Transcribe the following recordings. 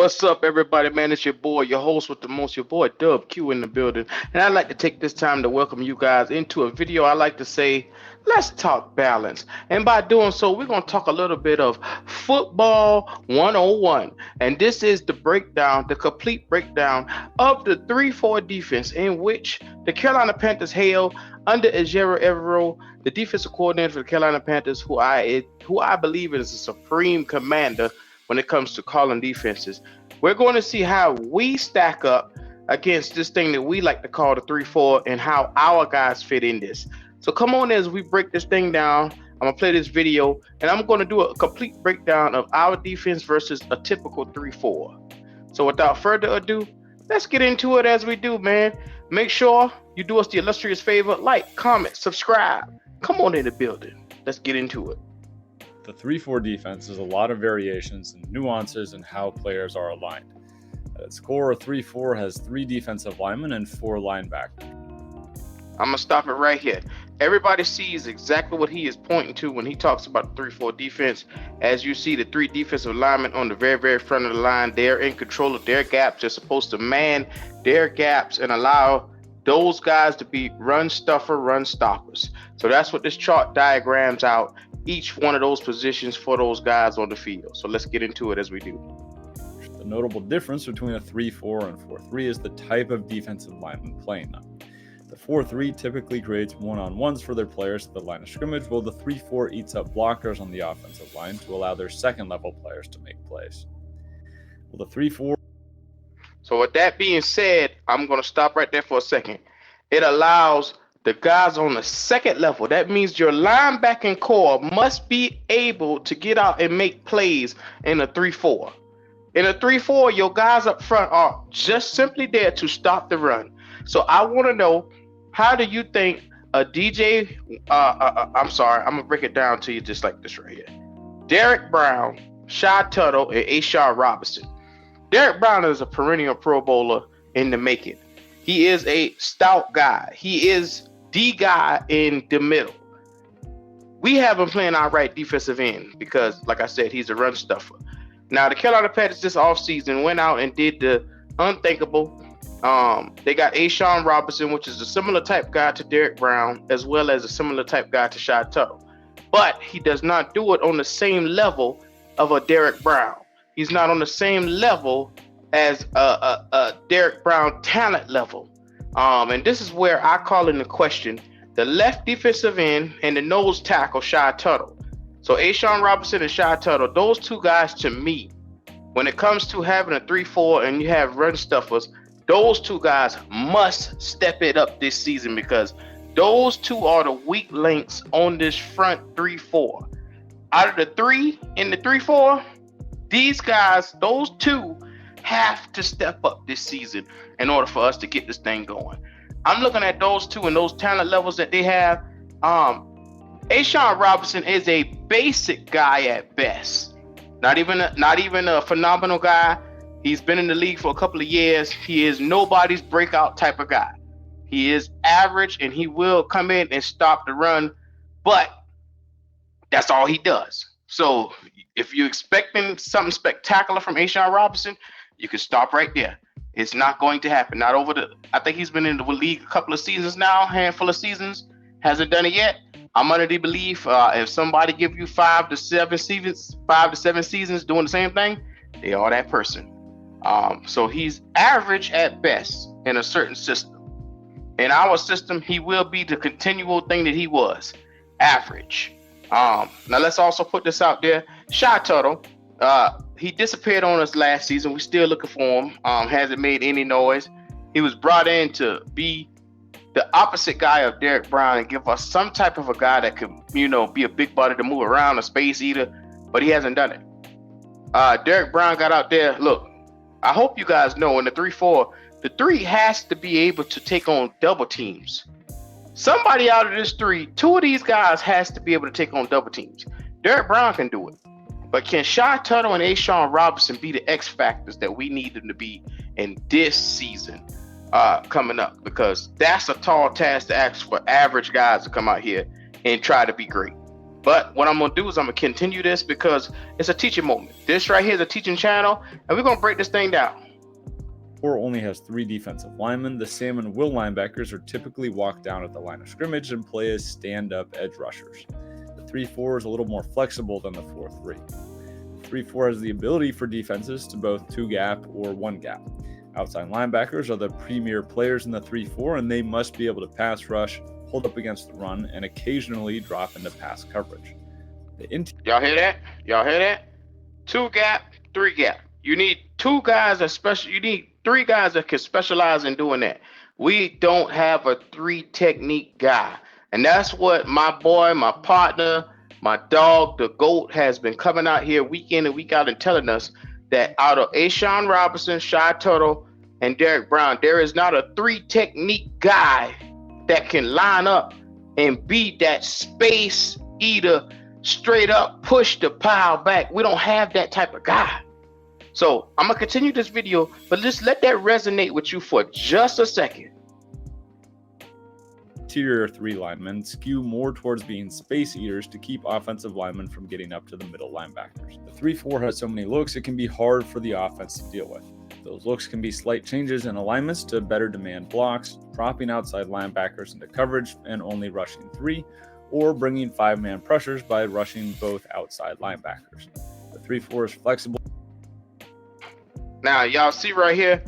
What's up, everybody? Man, it's your boy, your host with the most, your boy Dub Q in the building. And I'd like to take this time to welcome you guys into a video. I like to say, let's talk balance. And by doing so, we're going to talk a little bit of football 101. And this is the breakdown, the complete breakdown of the 3-4 defense in which the Carolina Panthers hail under Ejiro Evero, the defensive coordinator for the Carolina Panthers, who I believe is a supreme commander when it comes to calling defenses. We're going to see how we stack up against this thing that we like to call the 3-4 and how our guys fit in this. So come on as we break this thing down. I'm going to play this video and I'm going to do a complete breakdown of our defense versus a typical 3-4. So without further ado, let's get into it as we do, man. Make sure you do us the illustrious favor, like, comment, subscribe. Come on in the building. Let's get into it. The 3-4 defense is a lot of variations and nuances in how players are aligned. At its core, a 3-4 has 3 defensive linemen and 4 linebackers. I'm going to stop it right here. Everybody sees exactly what he is pointing to when he talks about the 3-4 defense. As you see, the 3 defensive linemen on the very, very front of the line, they're in control of their gaps. They're supposed to man their gaps and allow those guys to be run stuffer, run stoppers. So that's what this chart diagrams out, each one of those positions for those guys on the field. So let's get into it as we do. The notable difference between a 3-4 and 4-3 is the type of defensive lineman playing them. The 4-3 typically creates one-on-ones for their players at the line of scrimmage, while the 3-4 eats up blockers on the offensive line to allow their second-level players to make plays. Well, the 3-4. So with that being said, I'm going to stop right there for a second. It allows the guys on the second level. That means your linebacking core must be able to get out and make plays in a 3-4. In a 3-4, your guys up front are just simply there to stop the run. So I want to know, how do you think a DJ, I'm going to break it down to you just like this right here. Derek Brown, Shy Tuttle, and Ashawn Robinson. Derek Brown is a perennial Pro Bowler in the making. He is a stout guy. He is the guy in the middle. We have him playing our right defensive end because, like I said, he's a run stuffer. Now, the Carolina Panthers this offseason went out and did the unthinkable. They got Ashawn Robinson, which is a similar type guy to Derek Brown, as well as a similar type guy to Shy Tuttle. But he does not do it on the same level of a Derek Brown. He's not on the same level as a Derek Brown talent level. And this is where I call into question the left defensive end and the nose tackle, Shy Tuttle. So Ashawn Robinson and Shy Tuttle, those two guys to me, when it comes to having a 3-4 and you have run stuffers, those two guys must step it up this season because those two are the weak links on this front 3-4. Out of the 3 in the 3-4, these guys, those two, have to step up this season in order for us to get this thing going. I'm looking at those two and those talent levels that they have. Ashawn Robinson is a basic guy at best. Not even a phenomenal guy. He's been in the league for a couple of years. He is nobody's breakout type of guy. He is average and he will come in and stop the run, but that's all he does. So if you're expecting something spectacular from Ashawn Robinson, you can stop right there. It's not going to happen. I think he's been in the league a couple of seasons now, handful of seasons, hasn't done it yet. I'm under the belief if somebody give you 5 to 7 seasons doing the same thing, they are that person. So he's average at best in a certain system. In our system, he will be the continual thing that he was, average. Now let's also put this out there. Shy Tuttle, he disappeared on us last season. We're still looking for him. Hasn't made any noise. He was brought in to be the opposite guy of Derek Brown and give us some type of a guy that could, be a big body to move around, a space eater, but he hasn't done it. Derek Brown got out there. Look, I hope you guys know in the 3-4, the 3 has to be able to take on double teams. Somebody out of this 3, 2 of these guys has to be able to take on double teams. Derek Brown can do it. But can Shy Tuttle and Ashawn Robinson be the X factors that we need them to be in this season coming up? Because that's a tall task to ask for average guys to come out here and try to be great. But what I'm gonna do is I'm gonna continue this because it's a teaching moment. This right here is a teaching channel, and we're gonna break this thing down. 4 only has 3 defensive linemen. The Sam and Will linebackers are typically walked down at the line of scrimmage and play as stand-up edge rushers. The 3-4 is a little more flexible than the 4-3. The 3-4 has the ability for defenses to both 2-gap or 1-gap. Outside linebackers are the premier players in the 3-4, and they must be able to pass rush, hold up against the run, and occasionally drop into pass coverage. Y'all hear that? Y'all hear that? 2-gap, 3-gap. You need 2 guys that you need 3 guys that can specialize in doing that. We don't have a 3 technique guy. And that's what my boy, my partner, my dog, the GOAT, has been coming out here week in and week out and telling us that out of Ashawn Robinson, Shy Tuttle, and Derek Brown, there is not a 3 technique guy that can line up and be that space eater, straight up push the pile back. We don't have that type of guy. So I'm gonna continue this video, but just let that resonate with you for just a second. Interior 3 linemen skew more towards being space eaters to keep offensive linemen from getting up to the middle linebackers. The 3-4 has so many looks, it can be hard for the offense to deal with. Those looks can be slight changes in alignments to better demand blocks, dropping outside linebackers into coverage and only rushing 3, or bringing 5-man pressures by rushing both outside linebackers. The 3-4 is flexible. Now, y'all see right here,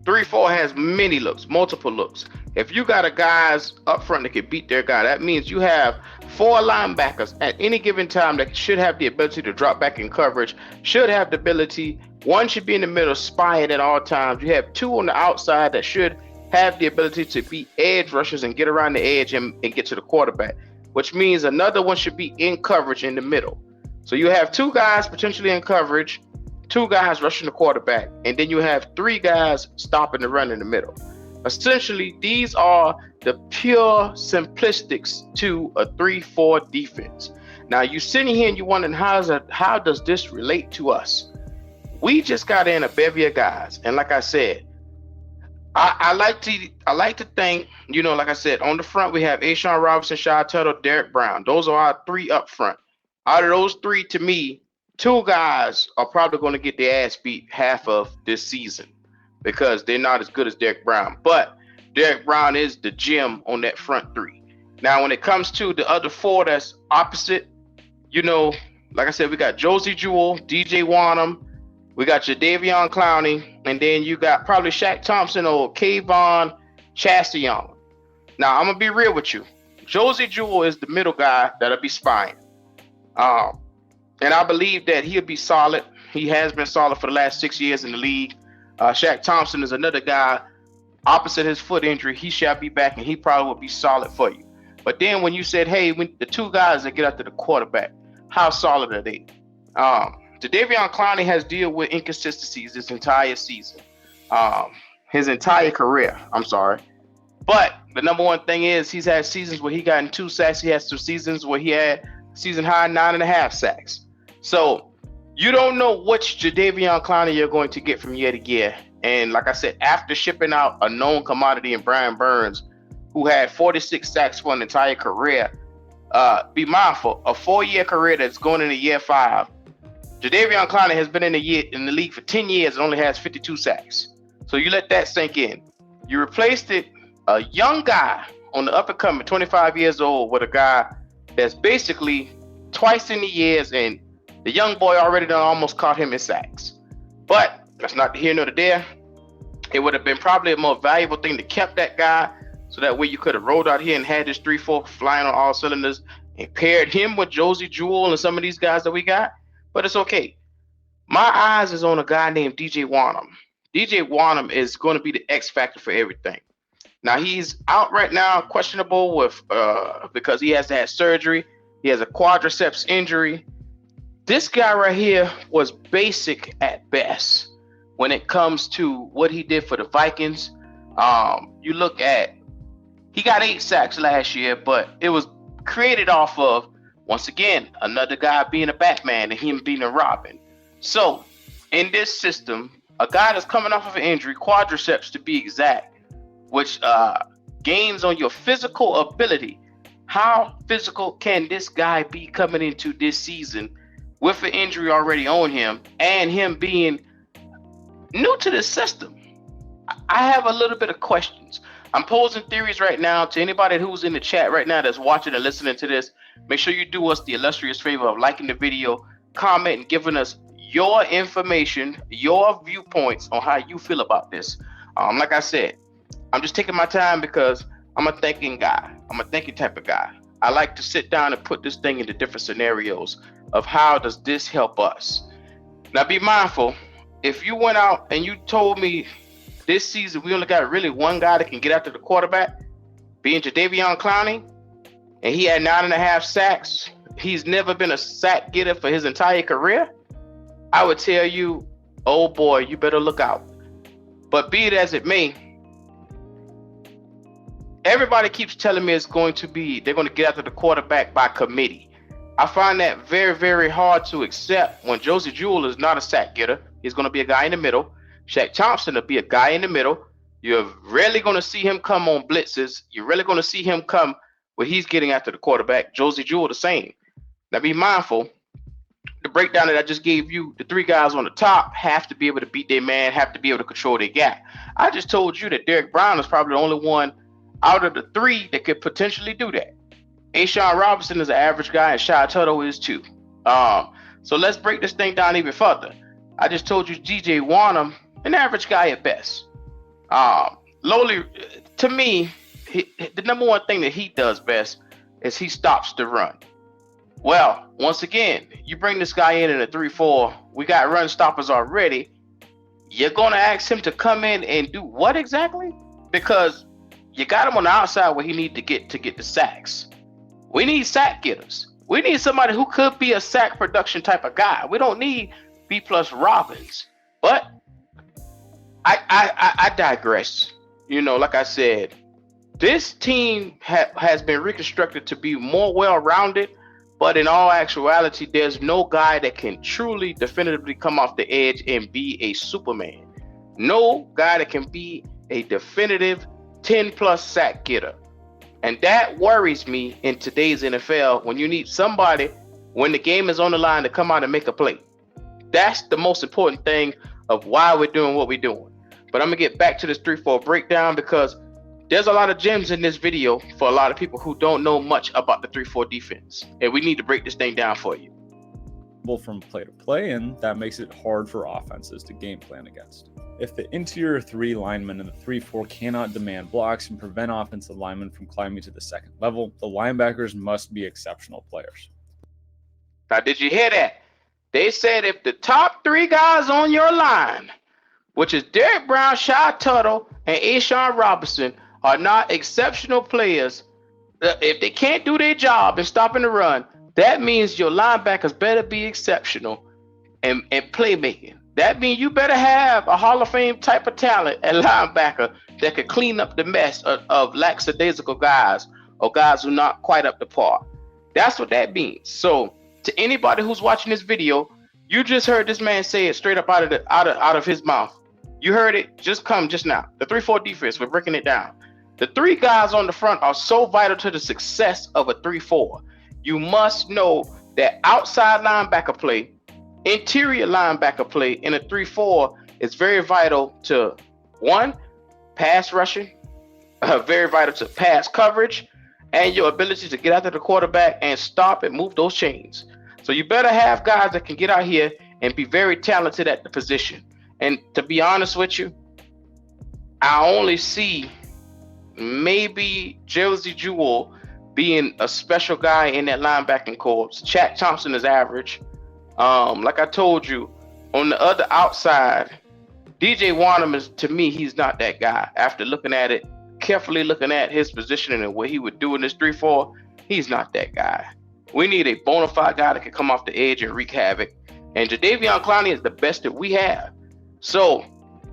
3-4 has many looks, multiple looks. If you got a guys up front that can beat their guy, that means you have 4 linebackers at any given time that should have the ability to drop back in coverage, should have the ability, 1 should be in the middle, spying at all times. You have 2 on the outside that should have the ability to be edge rushers and get around the edge and get to the quarterback, which means another one should be in coverage in the middle. So you have 2 guys potentially in coverage, 2 guys rushing the quarterback, and then you have 3 guys stopping the run in the middle. Essentially, these are the pure simplistics to a 3-4 defense. Now, you sitting here and you wondering how does this relate to us? We just got in a bevy of guys, and like I said, I like to think, you know, like I said, on the front we have Ashawn Robinson, Shy Tuttle, Derek Brown. Those are our 3 up front. Out of those 3, to me, 2 guys are probably going to get their ass beat half of this season because they're not as good as Derek Brown. But Derek Brown is the gem on that front 3. Now, when it comes to the other 4 that's opposite, you know, like I said, we got Josie Jewell, DJ Wanham, we got Jadeveon Clowney, and then you got probably Shaq Thompson or Kayvon Chastion. Now, I'm going to be real with you. Josie Jewell is the middle guy that'll be spying. And I believe that he'll be solid. He has been solid for the last 6 years in the league. Shaq Thompson is another guy opposite his foot injury. He shall be back, and he probably will be solid for you. But then when you said, hey, when the 2 guys that get after the quarterback, how solid are they? Jadeveon Clowney has dealt with inconsistencies this entire season. His entire career, I'm sorry. But the number one thing is he's had seasons where he got 2 sacks. He has 2 seasons where he had season high 9.5 sacks. So you don't know which Jadeveon Clowney you're going to get from year to year. And like I said, after shipping out a known commodity in Brian Burns, who had 46 sacks for an entire career, be mindful, a 4-year career that's going into year 5. Jadeveon Clowney has been in the league for 10 years and only has 52 sacks. So you let that sink in. You replaced it, a young guy on the up and coming, 25 years old, with a guy that's basically twice in the years, and the young boy already done almost caught him in sacks. But that's not the here nor the there. It would have been probably a more valuable thing to kept that guy, so that way you could have rolled out here and had this 3-4 flying on all cylinders and paired him with Josie Jewell and some of these guys that we got. But it's okay. My eyes is on a guy named DJ Wanham. DJ Wanham is going to be the X factor for everything. Now, he's out right now, questionable with because he has to have surgery. He has a quadriceps injury. This guy right here was basic at best when it comes to what he did for the Vikings. You look at, he got 8 sacks last year, but it was created off of, once again, another guy being a Batman and him being a Robin. So in this system, a guy that's coming off of an injury, quadriceps to be exact, which gains on your physical ability. How physical can this guy be coming into this season with an injury already on him and him being new to the system? I have a little bit of questions. I'm posing theories right now to anybody who's in the chat right now that's watching and listening to this. Make sure you do us the illustrious favor of liking the video, comment, and giving us your information, your viewpoints on how you feel about this. Like I said, I'm just taking my time because I'm a thinking guy. I'm a thinking type of guy. I like to sit down and put this thing into different scenarios of how does this help us. Now be mindful, if you went out and you told me this season we only got really one guy that can get after the quarterback, being Jadeveon Clowney, and he had 9.5 sacks, he's never been a sack getter for his entire career, I would tell you, oh boy, you better look out. But be it as it may, everybody keeps telling me they're going to get after the quarterback by committee. I find that very, very hard to accept when Josie Jewell is not a sack getter. He's going to be a guy in the middle. Shaq Thompson will be a guy in the middle. You're rarely going to see him come on blitzes. You're really going to see him come where he's getting after the quarterback. Josie Jewell the same. Now be mindful, the breakdown that I just gave you, the three guys on the top have to be able to beat their man, have to be able to control their gap. I just told you that Derek Brown is probably the only one out of the three that could potentially do that. A'Shawn Robinson is an average guy, and Shy Tuttle is too. So let's break this thing down even further. I just told you DJ Wanham, an average guy at best. Lowly, to me, the number one thing that he does best is he stops the run. Well, once again, you bring this guy in a 3-4, we got run stoppers already. You're going to ask him to come in and do what exactly? Because you got him on the outside where he needs to get the sacks. We need sack getters. We need somebody who could be a sack production type of guy. We don't need B+ Robbins. But I digress. You know, like I said, this team has been reconstructed to be more well-rounded, but in all actuality, there's no guy that can truly definitively come off the edge and be a Superman. No guy that can be a definitive 10+ sack getter. And that worries me in today's NFL when you need somebody when the game is on the line to come out and make a play. That's the most important thing of why we're doing what we're doing. But I'm going to get back to this 3-4 breakdown because there's a lot of gems in this video for a lot of people who don't know much about the 3-4 defense. And we need to break this thing down for you. From play to play, and that makes it hard for offenses to game plan against. If the interior three linemen in the 3-4 cannot demand blocks and prevent offensive linemen from climbing to the second level, the linebackers must be exceptional players. Now, did you hear that? They said if the top three guys on your line, which is Derek Brown, Shy Tuttle, and A'Shawn Robinson, are not exceptional players, if they can't do their job in stopping the run, that means your linebackers better be exceptional and playmaking. That means you better have a Hall of Fame type of talent at linebacker that could clean up the mess of lackadaisical guys or guys who are not quite up to par. That's what that means. So to anybody who's watching this video, you just heard this man say it straight up out of his mouth. You heard it just now. The 3-4 defense, we're breaking it down. The three guys on the front are so vital to the success of a 3-4. You must know that outside linebacker play, interior linebacker play in a 3-4 is very vital to, one, pass rushing, very vital to pass coverage, and your ability to get after the quarterback and stop and move those chains. So you better have guys that can get out here and be very talented at the position. And to be honest with you, I only see maybe Josie Jewell being a special guy in that linebacking corps. Shaq Thompson is average. Like I told you, on the other outside, DJ Wanham is, to me, he's not that guy. After looking at it, carefully looking at his positioning and what he would do in this 3-4, he's not that guy. We need a bona fide guy that can come off the edge and wreak havoc. And Jadeveon Clowney is the best that we have. So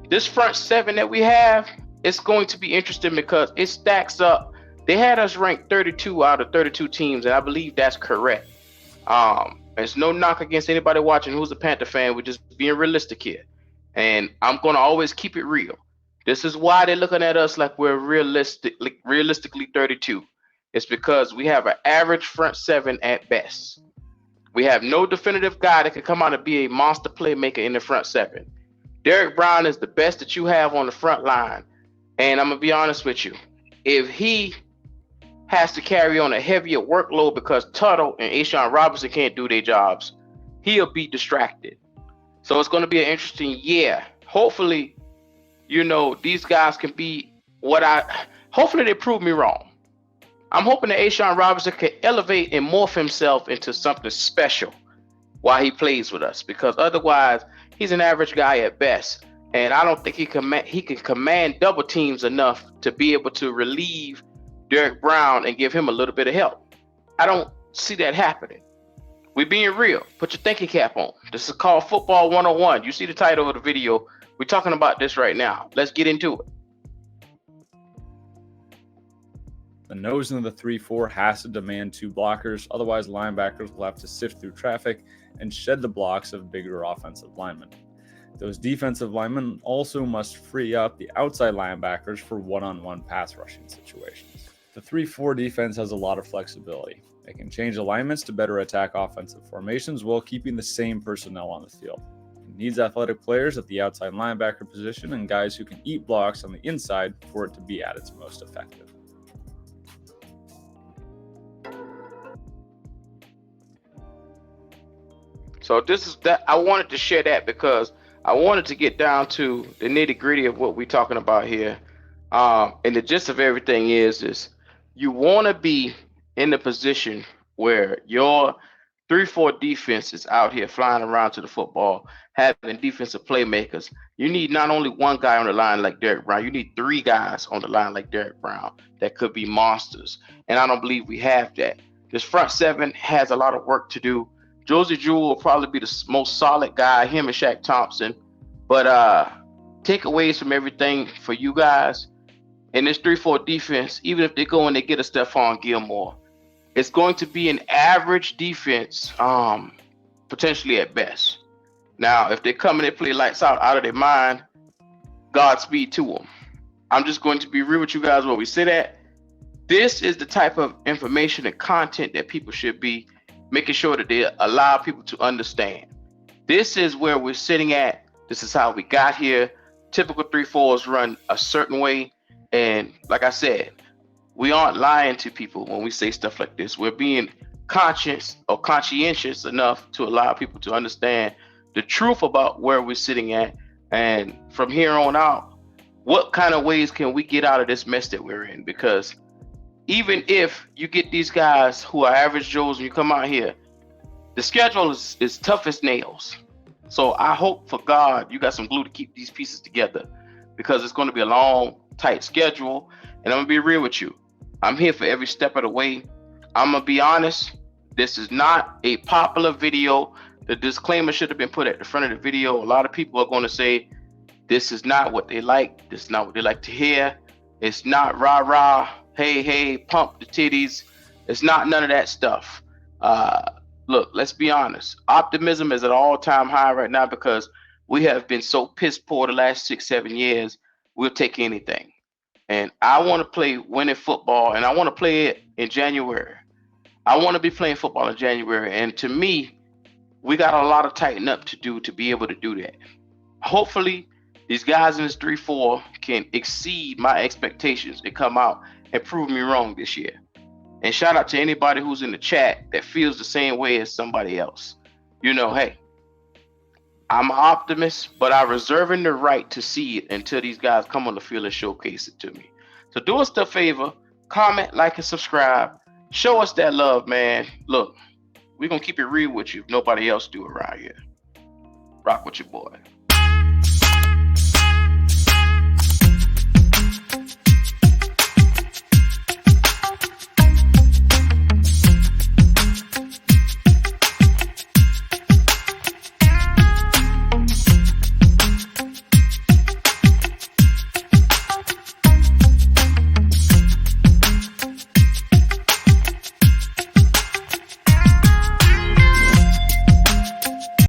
this front seven that we have, it's going to be interesting because it stacks up. They had us ranked 32 out of 32 teams, and I believe that's correct. There's no knock against anybody watching who's a Panther fan. We're just being realistic here. And I'm going to always keep it real. This is why they're looking at us like we're realistically 32. It's because we have an average front seven at best. We have no definitive guy that can come out and be a monster playmaker in the front seven. Derek Brown is the best that you have on the front line. And I'm going to be honest with you. If he has to carry on a heavier workload because Tuttle and Ashawn Robinson can't do their jobs, he'll be distracted. So it's going to be an interesting year. Hopefully, these guys can be hopefully they prove me wrong. I'm hoping that Ashawn Robinson can elevate and morph himself into something special while he plays with us, because otherwise he's an average guy at best. And I don't think he can command double teams enough to be able to relieve Derek Brown and give him a little bit of help. I don't see that happening. We're being real. Put your thinking cap on. This is called Football 101. You see the title of the video. We're talking about this right now. Let's get into it. The nose in the 3-4 has to demand 2 blockers, otherwise linebackers will have to sift through traffic and shed the blocks of bigger offensive linemen. Those defensive linemen also must free up the outside linebackers for one-on-one pass rushing situations. The 3-4 defense has a lot of flexibility. They can change alignments to better attack offensive formations while keeping the same personnel on the field. It needs athletic players at the outside linebacker position and guys who can eat blocks on the inside for it to be at its most effective. So this is that. I wanted to share that because I wanted to get down to the nitty gritty of what we're talking about here. And the gist of everything is you want to be in the position where your 3-4 defense is out here flying around to the football, having defensive playmakers. You need not only one guy on the line like Derek Brown, you need 3 guys on the line like Derek Brown that could be monsters. And I don't believe we have that. This front seven has a lot of work to do. Josie Jewell will probably be the most solid guy, him and Shaq Thompson. But takeaways from everything for you guys in this 3-4 defense, even if they go and they get a Stephon Gilmore, it's going to be an average defense, potentially at best. Now, if they come and they play lights out of their mind, Godspeed to them. I'm just going to be real with you guys where we sit at. This is the type of information and content that people should be making sure that they allow people to understand. This is where we're sitting at. This is how we got here. Typical 3-4s run a certain way. And like I said, we aren't lying to people when we say stuff like this. We're being conscious or conscientious enough to allow people to understand the truth about where we're sitting at. And from here on out, what kind of ways can we get out of this mess that we're in? Because even if you get these guys who are average Joes and you come out here, the schedule is tough as nails. So I hope for God you got some glue to keep these pieces together, because it's going to be a long, tight schedule. And I'm going to be real with you. I'm here for every step of the way. I'm going to be honest. This is not a popular video. The disclaimer should have been put at the front of the video. A lot of people are going to say this is not what they like. This is not what they like to hear. It's not rah-rah. Hey, pump the titties. It's not none of that stuff. Look, let's be honest. Optimism is at an all-time high right now because we have been so piss poor the last 6-7 years. We'll take anything. And I want to play winning football, and I want to play it in January. I want to be playing football in January. And to me, we got a lot of tighten up to do to be able to do that. Hopefully, these guys in this 3-4 can exceed my expectations and come out and prove me wrong this year. And shout out to anybody who's in the chat that feels the same way as somebody else. Hey, I'm an optimist, but I'm reserving the right to see it until these guys come on the field and showcase it to me. So do us a favor, comment, like, and subscribe. Show us that love, man. Look, we're going to keep it real with you if nobody else do around here. Rock with your boy.